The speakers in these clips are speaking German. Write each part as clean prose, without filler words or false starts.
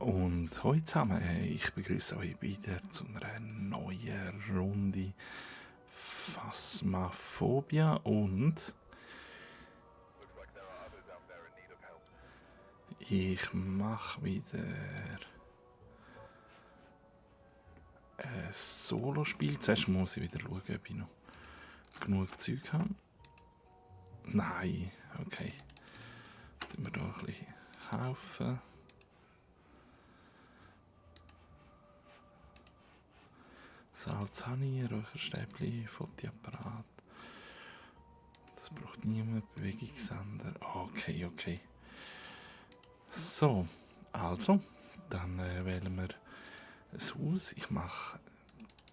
Und hallo zusammen, ich begrüße euch wieder zu einer neuen Runde Phasmophobia und ich mache wieder ein Solo-Spiel. Zuerst muss ich wieder schauen, ob ich noch genug Zeug habe. Nein, okay. Tun wir da ein bisschen kaufen. Salz habe ich, Räucherstäbchen, Fotoapparat. Das braucht niemand, Bewegungssender. Okay. So, also, dann wählen wir ein Haus. Ich mache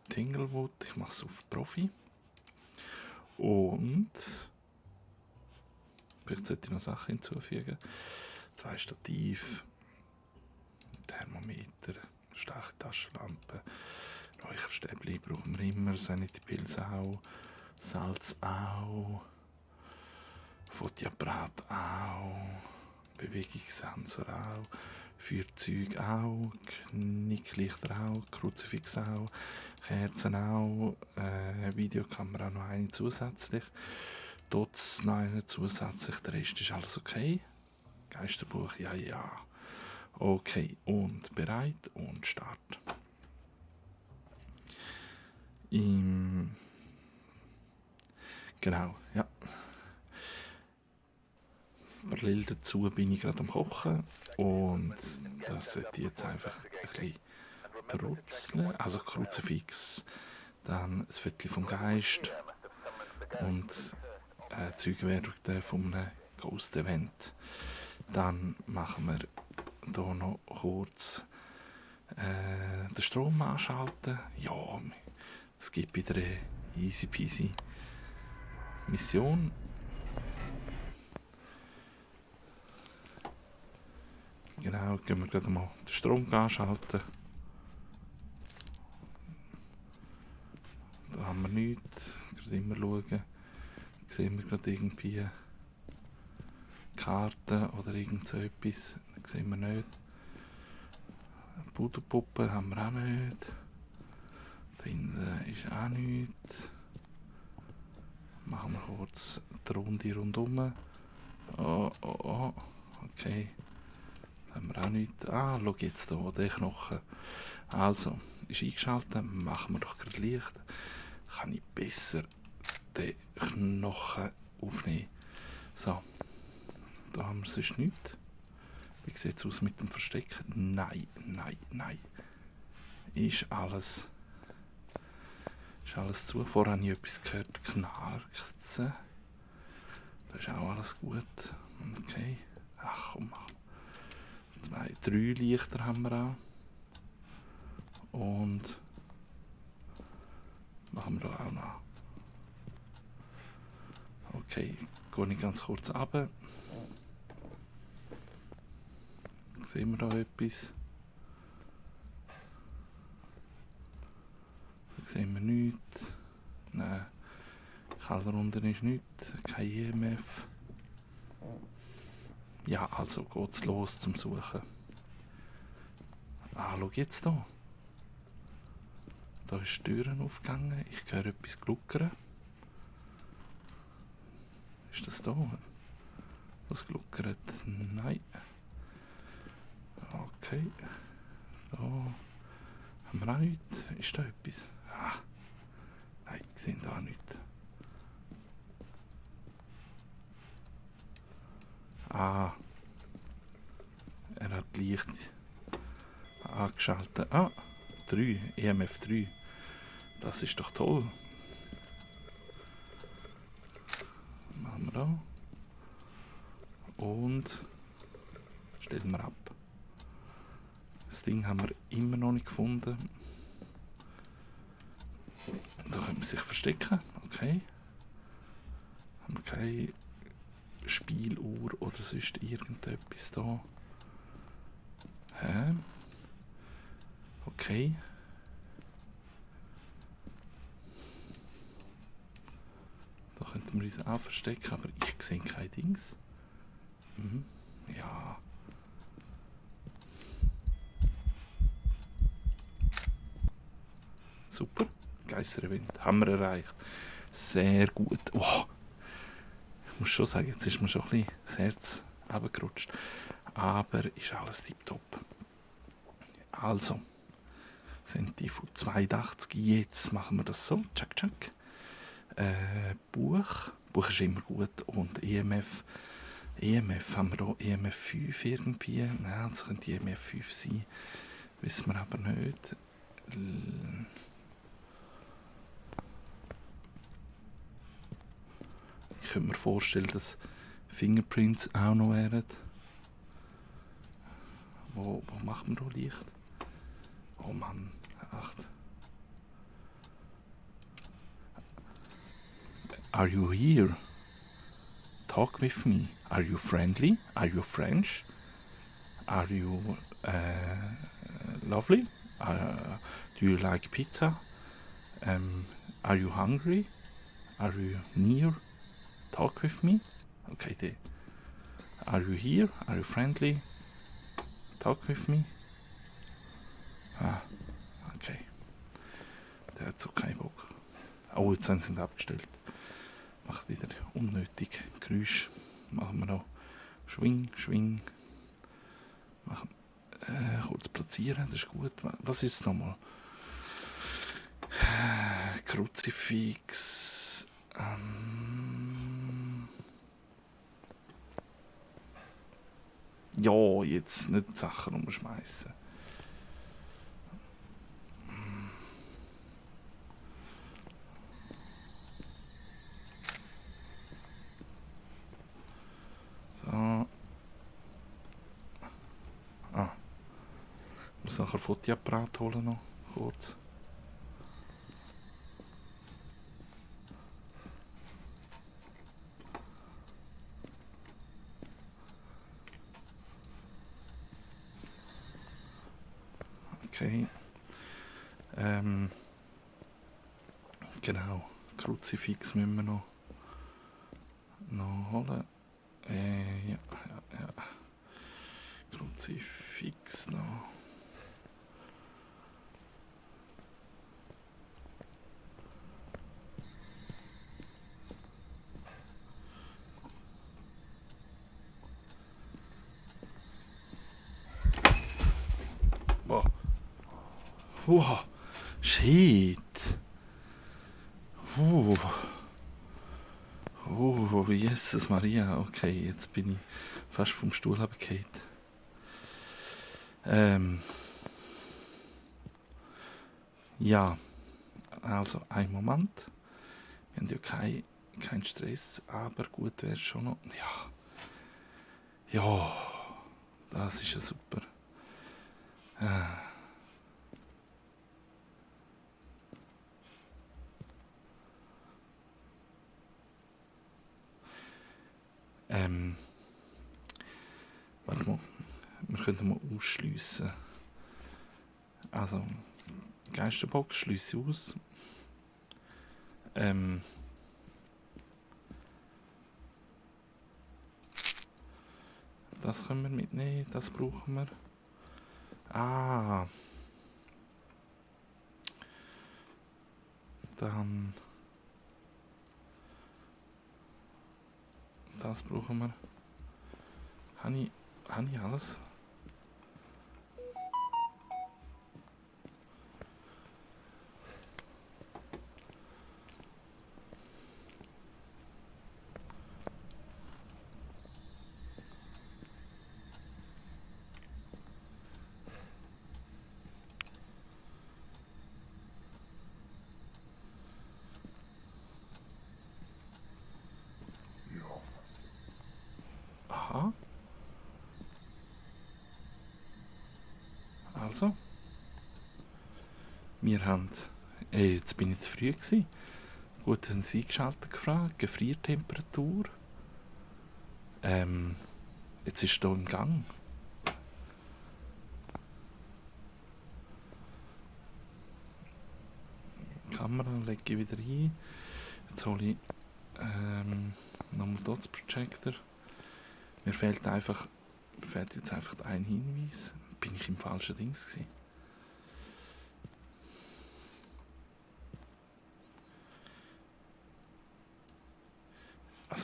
Tinglewood, ich mache es auf Profi. Und vielleicht sollte ich noch Sachen hinzufügen. 2 Stativ, Thermometer, starke Taschenlampe, Räucherstäbchen brauchen wir immer, Sanity-Pilz auch, Salz auch, Fotoapparat auch, Bewegungssensor auch, Feuerzeug auch, Knicklichter auch, Kruzifix auch, Kerzen auch, Videokamera noch eine zusätzlich, Dots noch eine zusätzlich, der Rest ist alles okay. Geisterbuch, ja. Okay, und bereit und Start. Genau, ja. Parallel dazu bin ich gerade am Kochen und das sollte ich jetzt einfach ein bisschen brutzeln. Also Kruzifix, dann das Viertel vom Geist und Zeugwerk von einem Ghost-Event. Dann machen wir hier noch kurz den Strom anschalten. Ja, es gibt wieder eine easy peasy Mission. Genau, gehen wir gerade mal den Strom anschalten. Da haben wir nichts. Gerade immer schauen. Sehen wir gerade irgendwie Karten oder irgend so etwas. Das sehen wir nicht. Puderpuppe haben wir auch nicht. Da hinten ist auch nichts. Machen wir kurz die Runde rundum. Oh. Okay. Da haben wir auch nichts. Schau jetzt hier, der Knochen. Also, ist eingeschaltet. Machen wir doch gerade Licht. Kann ich besser den Knochen aufnehmen. So. Da haben wir sonst nichts. Wie sieht es aus mit dem Versteck? Nein. Ist alles zu. Vorher habe ich etwas gehört, knarzen. Da ist auch alles gut. Okay. Ach komm, mach. 3 Lichter haben wir auch. Und machen wir da auch noch. Okay, gehe ich ganz kurz runter. Sehen wir da etwas? Da sehen wir nichts. Nein, Keller unten ist nichts. Kein EMF. Ja, also geht's los zum Suchen. Schau jetzt hier. Da ist die Türen aufgegangen. Ich höre etwas gluckern. Ist das da? Was gluckert? Nein. Okay. Da haben wir auch nichts. Ist da etwas? Nein, ich sehe da nichts. Er hat Licht angeschaltet. 3, EMF 3. Das ist doch toll. Machen wir da. Und stellen wir ab. Das Ding haben wir immer noch nicht gefunden. Da können wir sich verstecken. Okay. Haben wir keine Spieluhr oder sonst irgendetwas da. Okay. Da könnten wir uns auch verstecken, aber ich sehe kein Dings. Ja. Super. Geisser-Event. Haben wir erreicht. Sehr gut. Oh, ich muss schon sagen, jetzt ist mir schon ein bisschen das Herz runtergerutscht. Aber ist alles tipptopp. Also, sind die von 82. Jetzt machen wir das so. Tschak, tschak. Buch. Buch ist immer gut. Und EMF. EMF haben wir hier EMF 5 irgendwie. Nein, das könnte EMF 5 sein. Wissen wir aber nicht. Ich könnte mir vorstellen, dass Fingerprints auch noch wären. Wo macht man da Licht? Oh Mann, echt. Are you here? Talk with me. Are you friendly? Are you French? Are you lovely? Do you like pizza? Are you hungry? Are you near? Talk with me. Okay, then. Are you here? Are you friendly? Talk with me. Ah, okay. Der hat so keinen Bock. Oh, jetzt sind sie abgestellt. Macht wieder unnötig Geräusch. Machen wir noch Schwing, Schwing. Machen, kurz platzieren, das ist gut. Was ist es nochmal? Kruzifix. Ja, jetzt nicht die Sachen umschmeißen. So. Ich muss nachher Fotoapparat holen noch, kurz. Okay. Genau, Kruzifix müssen wir noch holen. Ja. Kruzifix noch. Wow. Wow. Shit. Jesus Maria. Okay, jetzt bin ich fast vom Stuhl runtergefallen. Ja, also einen Moment. Wir haben ja keinen Stress, aber gut wäre schon noch. Ja, das ist ja super. Warte mal, wir könnten mal ausschliessen. Also, Geisterbox schließe ich aus. Das können wir mitnehmen, das brauchen wir. Dann das brauchen wir. Habe ich alles? Aha. Also. Wir haben... jetzt bin ich zu früh gewesen. Gut, haben Sie eingeschaltet gefragt. Gefriertemperatur. Jetzt ist hier im Gang. Die Kamera lege ich wieder ein. Jetzt hole ich nochmal Dots Projector. Mir fehlt jetzt einfach ein Hinweis. Bin ich im falschen Dings gewesen?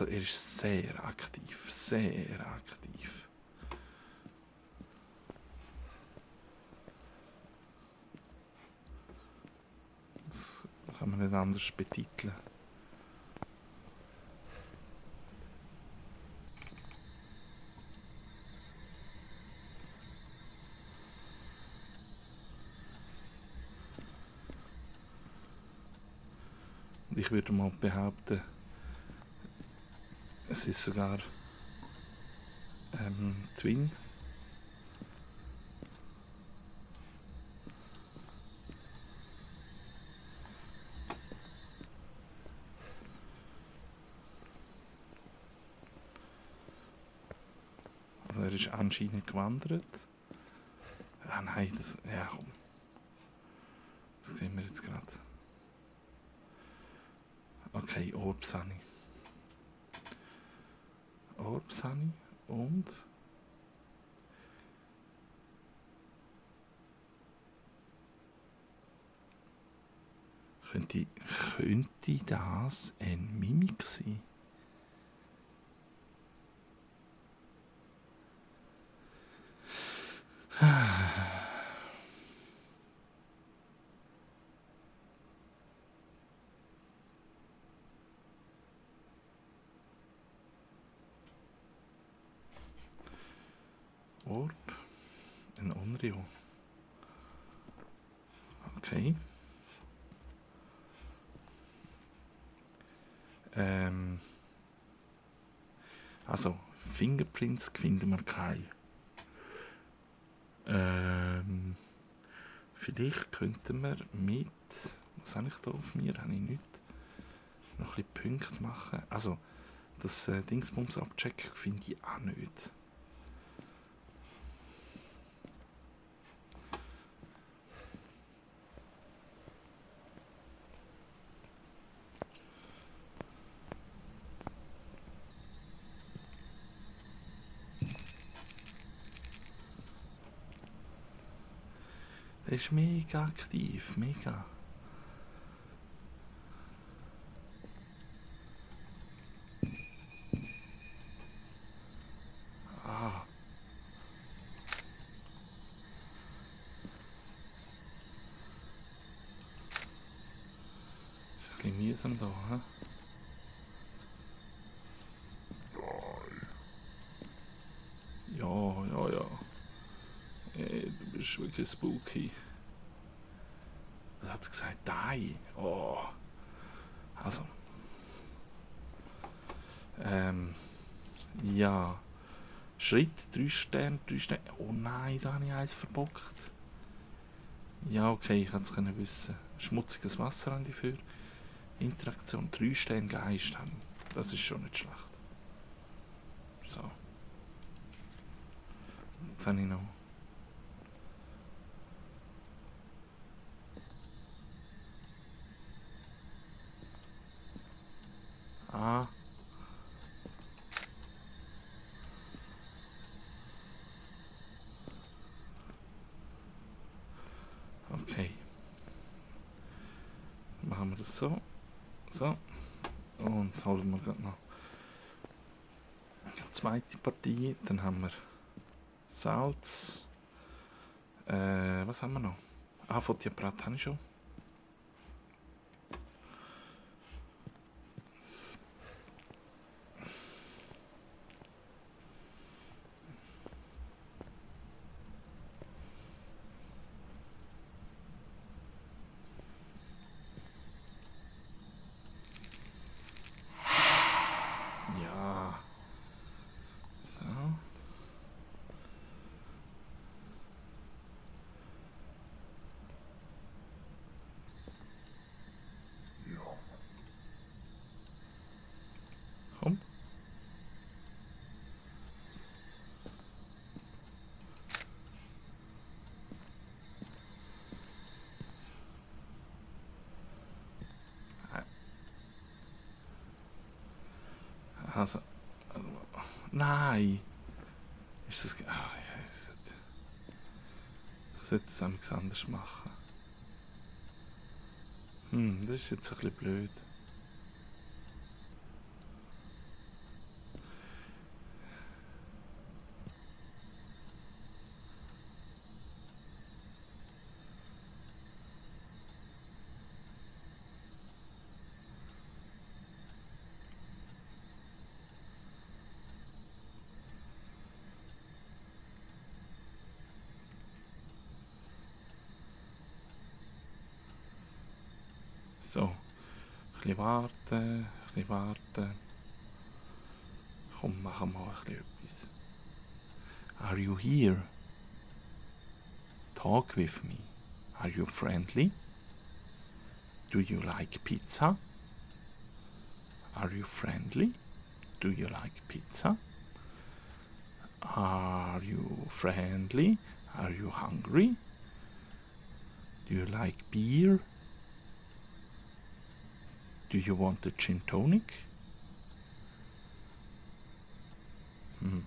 Also er ist sehr aktiv, sehr aktiv. Das kann man nicht anders betiteln. Und ich würde mal behaupten, es ist sogar Twin. Also er ist anscheinend gewandert. Ah nein, das... Ja komm. Das sehen wir jetzt gerade. Okay, Orbsani. Orbsani und... Könnte das ein Mimik sein? Orb? Ein Onryo. Okay. Also, Fingerprints finden wir keine. Vielleicht könnten wir mit... Was habe ich da auf mir? Habe ich nichts? Noch ein bisschen Punkte machen. Also, das Dingsbums abchecken finde ich auch nicht. Der ist mega aktiv, mega. Ah. Ist ein bisschen mühsam da, hä? Ja. Ey, du bist wirklich spooky. Was hat er gesagt? Die. Oh. Also. Ja. Schritt, 3 Sterne, 3 Sterne. Oh nein, da habe ich eins verbockt. Ja, okay, ich hätte es können wissen. Schmutziges Wasser an die für Interaktion. 3 Sterne Geist haben. Das ist schon nicht schlecht. So. Jetzt habe ich noch. Ah. Okay. Machen wir das so. So. Und holen wir gerade noch eine zweite Partie. Dann haben wir Salz. Was haben wir noch? Ah, Fotiaprat habe ich schon. Ja. So. Komm. Also. Nein. Ist das... Ah, ja, ich sollte es etwas anders machen. Das ist jetzt ein bisschen blöd. So, ein bisschen warten, ein bisschen warten. Komm, machen wir mal ein bisschen etwas. Are you here? Talk with me. Are you friendly? Do you like pizza? Are you friendly? Do you like pizza? Are you friendly? Are you hungry? Do you like beer? Do you want a gin tonic? Hm.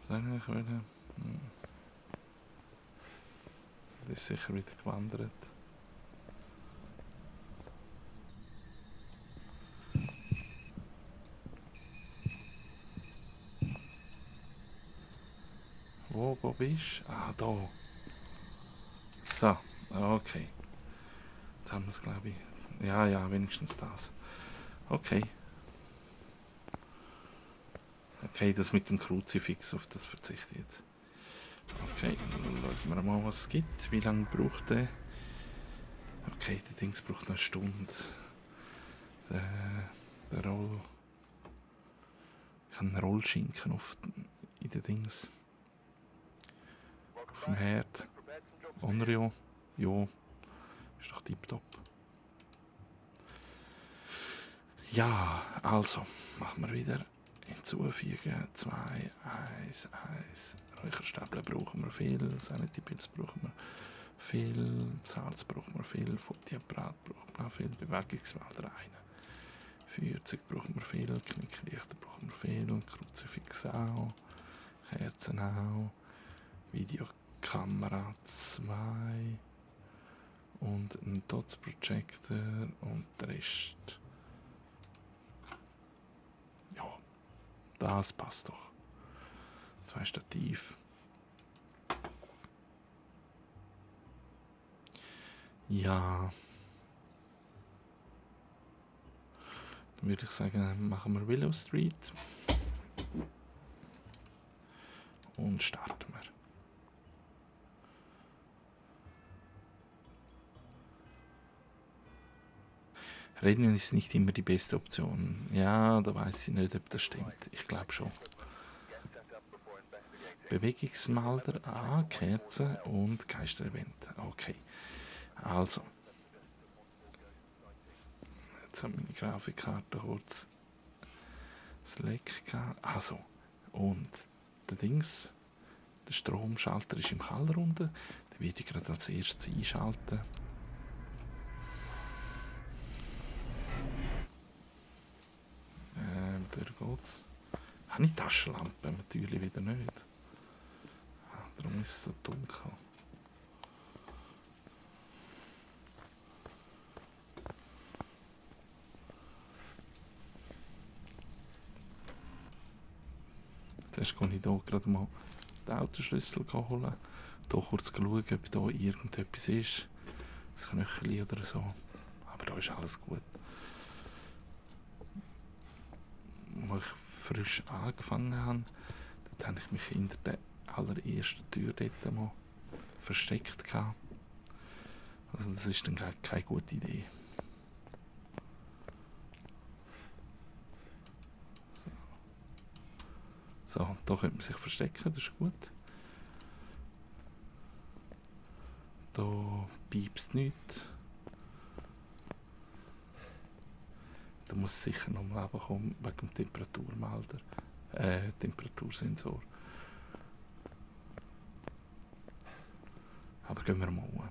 Was soll ich wieder? Das ist sicher wieder gewandert. Wo bist du? Ah, da. So, okay. Jetzt haben wir es, glaube ich. Ja, wenigstens das. Okay. Okay, das mit dem Kruzifix, auf das verzichte ich jetzt. Okay, dann schauen wir mal, was es gibt. Wie lange braucht der? Okay, der Dings braucht noch eine Stunde. Der Roll... Ich habe einen Rollschinken in den Dings. Auf dem Herd. Onryo. Jo. Ist doch tipptopp. Ja, also. Machen wir wieder. Hinzufügen. 2, 1, 1. Räucherstäbchen brauchen wir viel. Sanity-Pilz brauchen wir viel. Salz brauchen wir viel. Fotiapparat brauchen wir auch viel. Bewegungsmelder einen. Feuerzeug brauchen wir viel. Knicklichter brauchen wir viel. Kruzifix auch. Kerzen auch. Videokamera 2. Und ein Dots-Projector. Und der Rest. Ja, das passt doch. 2 Stativ. Ja. Dann würde ich sagen, machen wir Willow Street. Und starten wir. Reden ist nicht immer die beste Option. Ja, da weiß ich nicht, ob das stimmt. Ich glaube schon. Bewegungsmelder, Kerzen und Geisterevent. Okay. Also. Jetzt hat meine Grafikkarte kurz das Leck gehabt. Also. Und der Dings, der Stromschalter ist im Keller unten. Den werde ich gerade als erstes einschalten. Da geht's. Habe ich Taschenlampe? Natürlich wieder nicht. Darum ist es so dunkel. Zuerst gehe ich hier gerade mal den Autoschlüssel holen. Hier kurz schauen, ob hier irgendetwas ist. Das Knöchel oder so. Aber da ist alles gut. Als ich frisch angefangen habe, dort habe ich mich hinter der allerersten Tür dort mal versteckt gehabt. Also das ist dann keine gute Idee. So, da könnte man sich verstecken, das ist gut. Da piepst nichts. Da muss es sicher noch mal kommen wegen dem Temperaturmelder. Temperatursensor. Aber gehen wir mal hoch.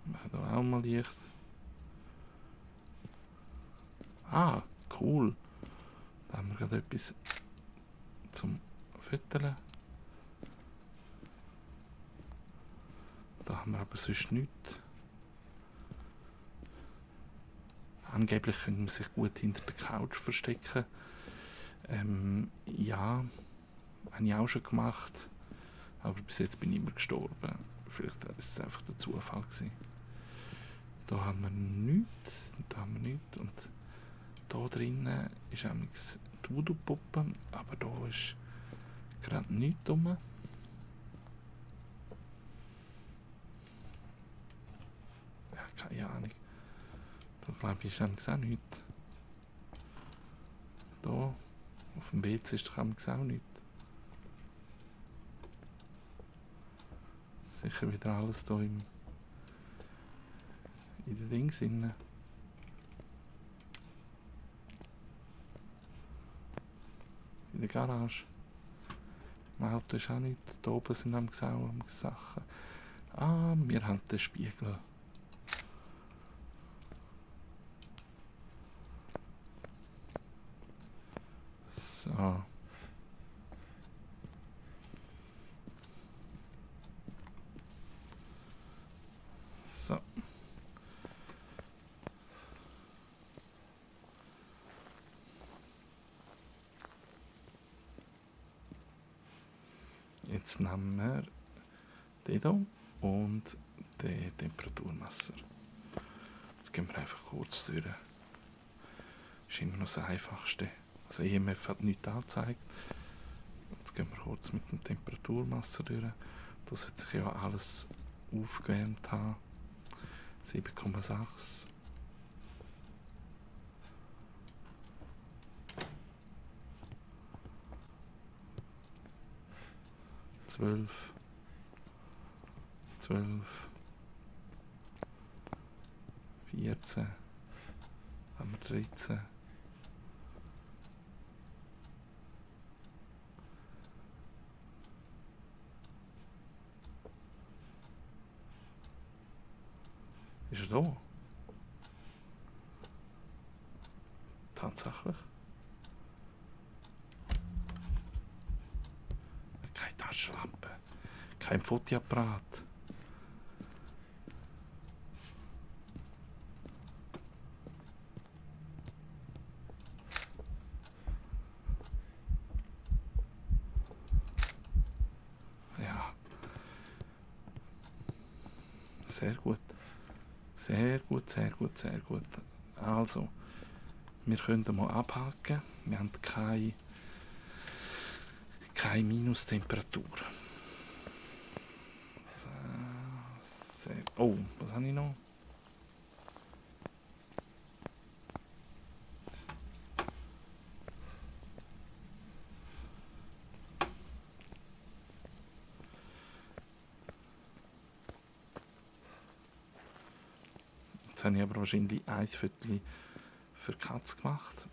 Wir machen hier auch mal Licht. Ah, cool. Da haben wir gerade etwas zum Füttern. Da haben wir aber sonst nichts. Angeblich können wir sich gut hinter der Couch verstecken. Ja, habe ich auch schon gemacht, aber bis jetzt bin ich immer gestorben. Vielleicht war es einfach der Zufall gewesen. Da haben wir nichts, da haben wir nichts und da drinnen ist eine Voodoo-Puppe, aber da ist gerade nichts rum. Ja, keine Ahnung. Da glaube ich, ist auch nichts. Da, auf dem WC ist doch auch nichts. Sicher wieder alles hier in den Dings drin. In der Garage. Im Auto ist auch nichts. Da oben sind am Sachen. Ah, wir haben den Spiegel. So. So. Jetzt nehmen wir den hier und den Temperaturmesser. Jetzt gehen wir einfach kurz durch. Das ist immer noch das Einfachste. Also EMF hat nichts angezeigt. Jetzt gehen wir kurz mit dem Temperaturmesser durch. Da sollte sich ja alles aufgewärmt haben. 7,6. 12. 14. Haben wir 13. Ist er da? Tatsächlich. Keine Taschenlampe. Kein Fotoapparat. Ja. Sehr gut. Sehr gut, sehr gut, sehr gut. Also, wir können mal abhaken. Wir haben keine Minustemperatur. Oh, was habe ich noch? Jetzt habe ich aber wahrscheinlich ein Viertel für die Katze gemacht.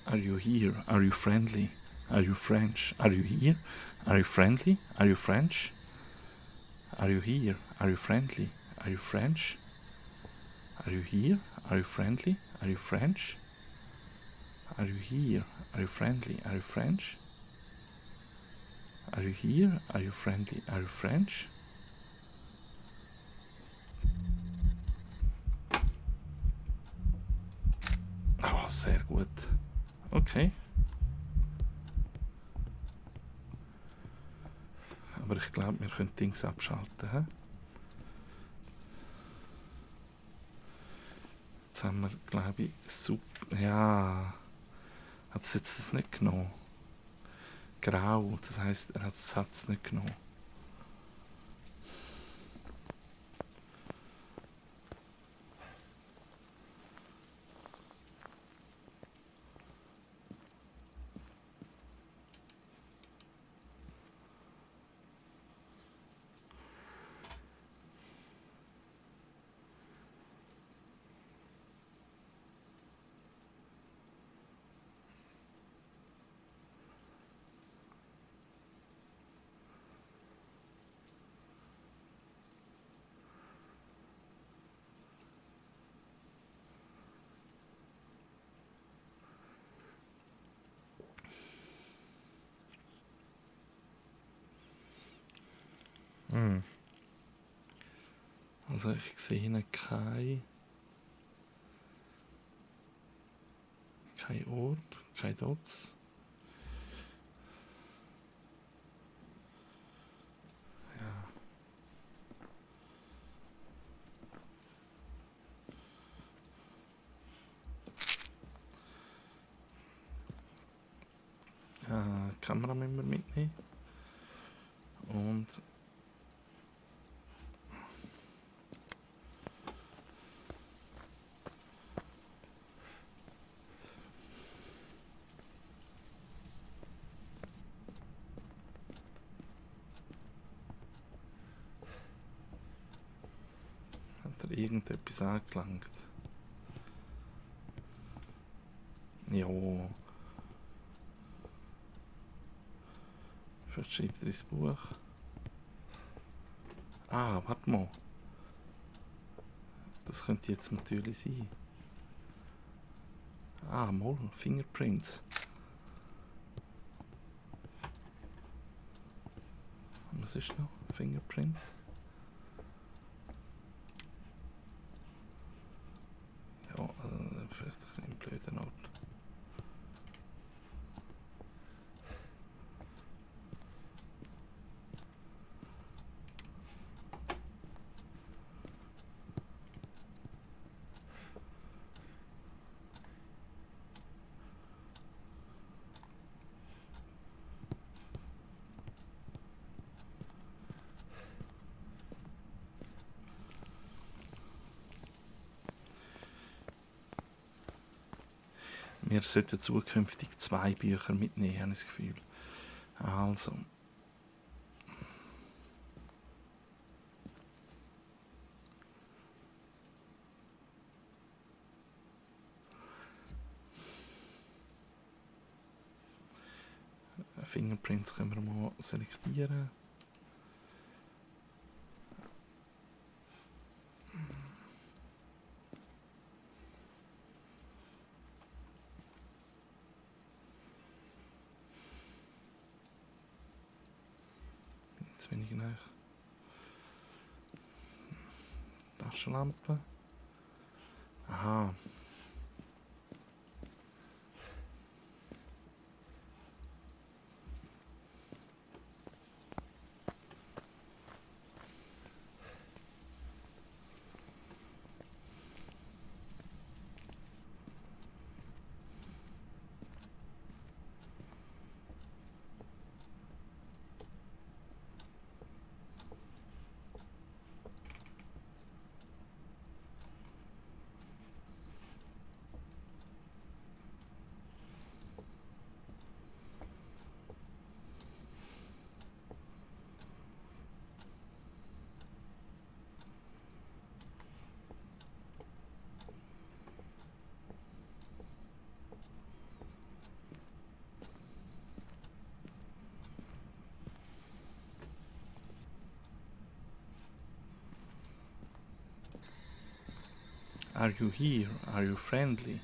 Are you here? Are you friendly? Are you French? Are you here? Are you friendly? Are you French? Are you here? Are you friendly? Are you French? Are you here? Are you friendly? Are you French? Are you here? Are you friendly? Are you French? Are you here? Are you friendly? Are you French? Oh, sehr gut. Okay. Aber ich glaube, wir können Dings abschalten. He? Jetzt haben wir, glaube ich, super. Ja. Hat es jetzt das nicht genommen? Grau, das heisst, er hat es nicht genommen. Hm. Also ich sehe kein Orb, kein Dots. Ja. Kamera müssen wir mitnehmen. Und hat er irgendetwas angelangt? Ja. Vielleicht schreibt er ins Buch. Ah, warte mal. Das könnte jetzt natürlich sein. Ah, mal, Fingerprints. Was ist noch? Fingerprints? Ja, vielleicht ein bisschen blöder Ort. Wir sollten zukünftig 2 Bücher mitnehmen, habe ich das Gefühl. Also. Fingerprints können wir mal selektieren. Jetzt wenig nach. Taschenlampe. Aha. Are you here? Are you friendly?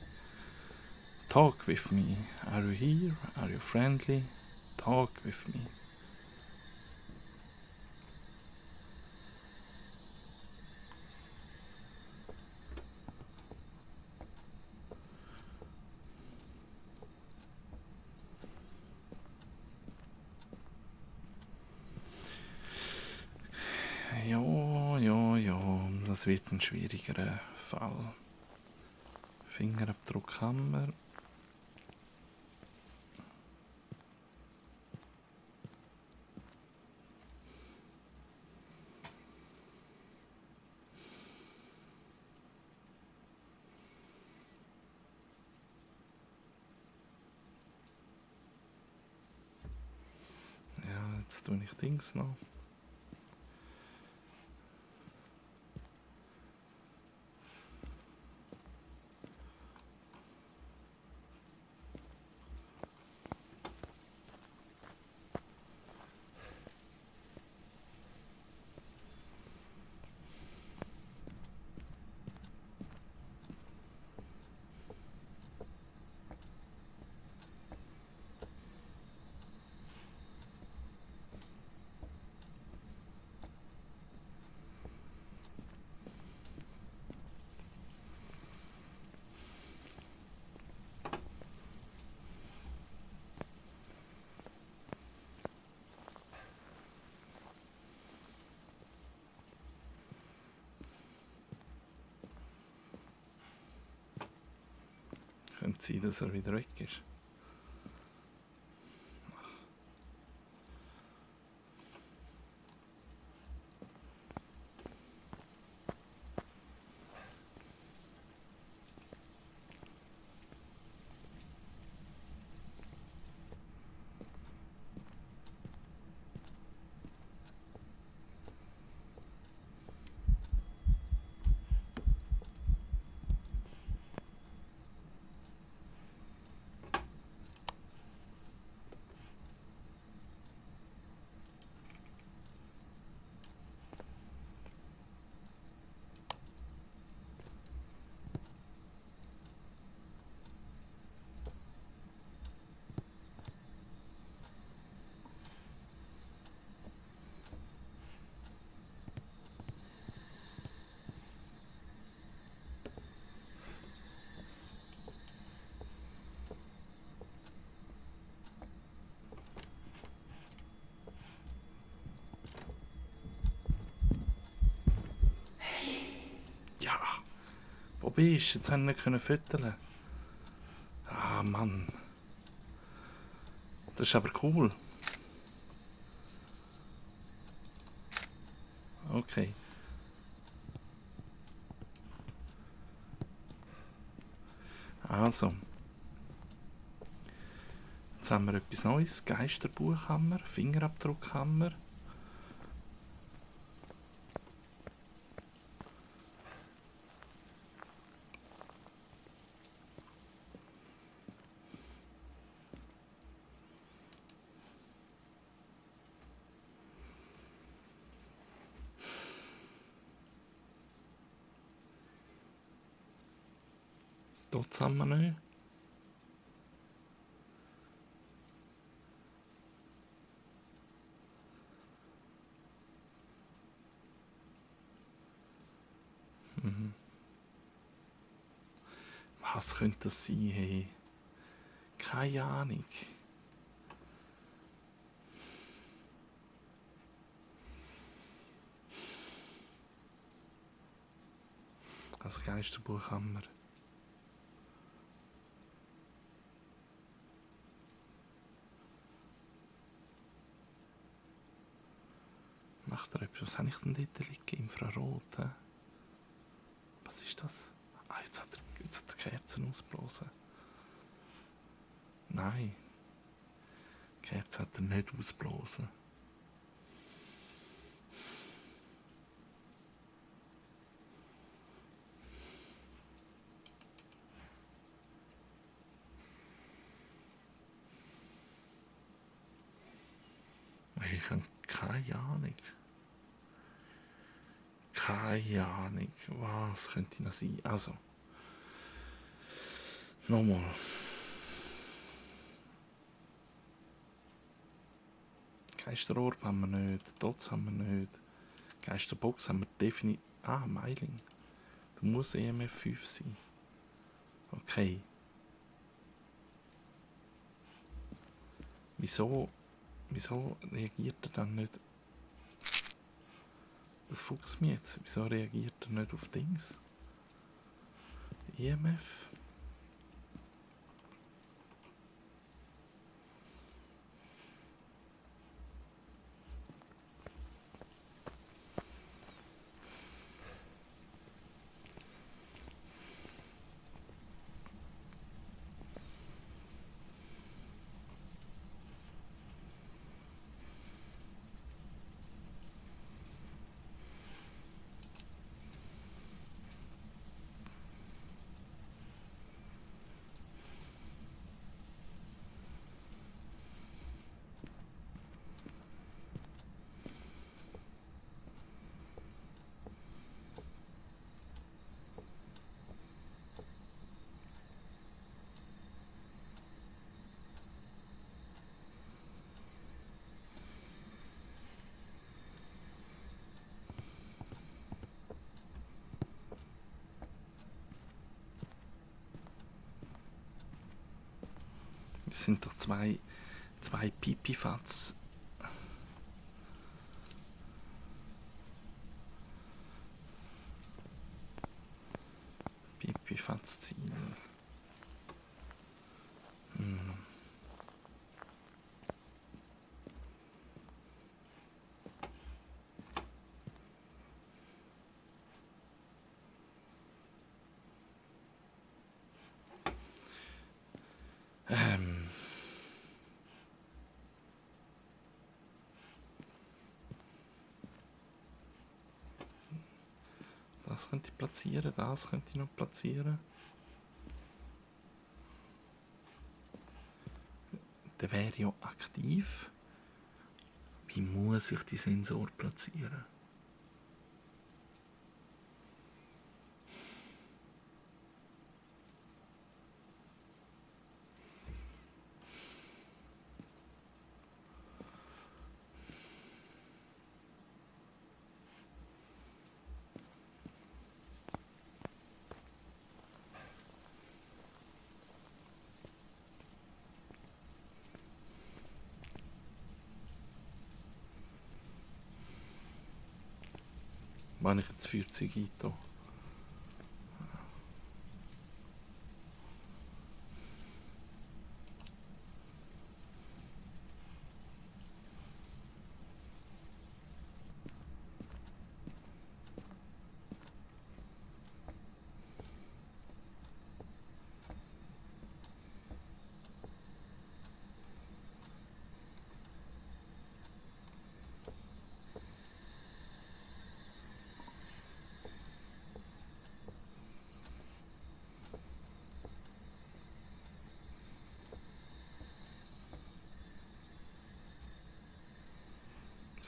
Talk with me. Are you here? Are you friendly? Talk with me. Ja, das wird ein schwierigerer Fall. Fingerabdruck haben wir. Ja, jetzt tue ich Dings noch. könnte sein, dass er wieder weg ist. Ja, wo bist du? Jetzt haben wir nicht füttern. Ah, Mann. Das ist aber cool. Okay. Also. Jetzt haben wir etwas Neues. Geisterbuch haben wir. Fingerabdruck haben wir. Dort haben wir nicht. Was könnte das sein? Hey? Keine Ahnung. Also Geisterbuch haben wir. Macht er etwas? Was habe ich denn dort liegen? Infrarot, he? Was ist das? Ah, jetzt hat er Kerzen ausgeblasen. Nein. Die Kerze hat er nicht ausgeblasen. Ich habe keine Ahnung. Keine Ahnung. Was könnte noch sein? Also. Nochmal. Geisterorb haben wir nicht. Dots haben wir nicht. Geisterbox haben wir definitiv. Ah, Meiling. Da muss EMF 5 sein. Okay. Wieso reagiert er dann nicht? Das fuchst mich jetzt. Wieso reagiert er nicht auf Dings? EMF? Das sind doch zwei Pipifatz. Pipifatz-Ziele. das könnte ich platzieren, das könnte ich noch platzieren. Der wäre ja aktiv. Wie muss ich die Sensor platzieren? Wenn ich jetzt das Feuerzeug eintue.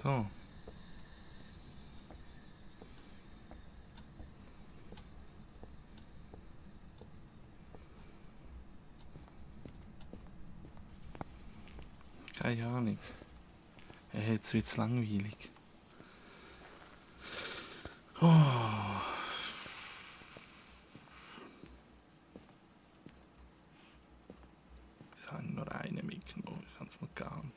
So. Keine Ahnung. Jetzt wird es langweilig. Oh. Jetzt habe ich nur einen mitgenommen. Ich habe es noch geahnt.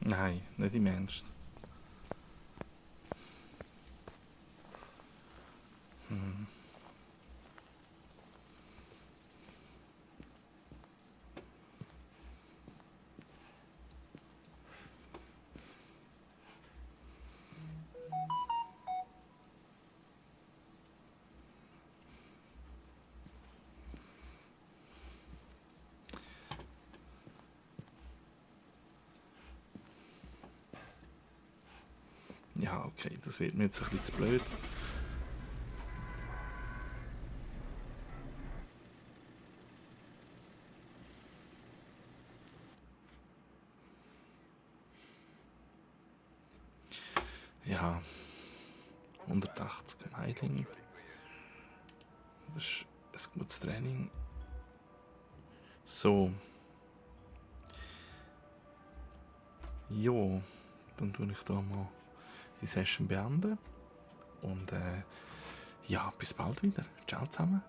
Nein, nicht im Ernst. Ja, okay, das wird mir jetzt ein bisschen zu blöd. Ja, 180 Meiling. Das ist ein gutes Training. So. Jo, dann tue ich da mal die Session beenden. und ja, bis bald wieder. Ciao zusammen.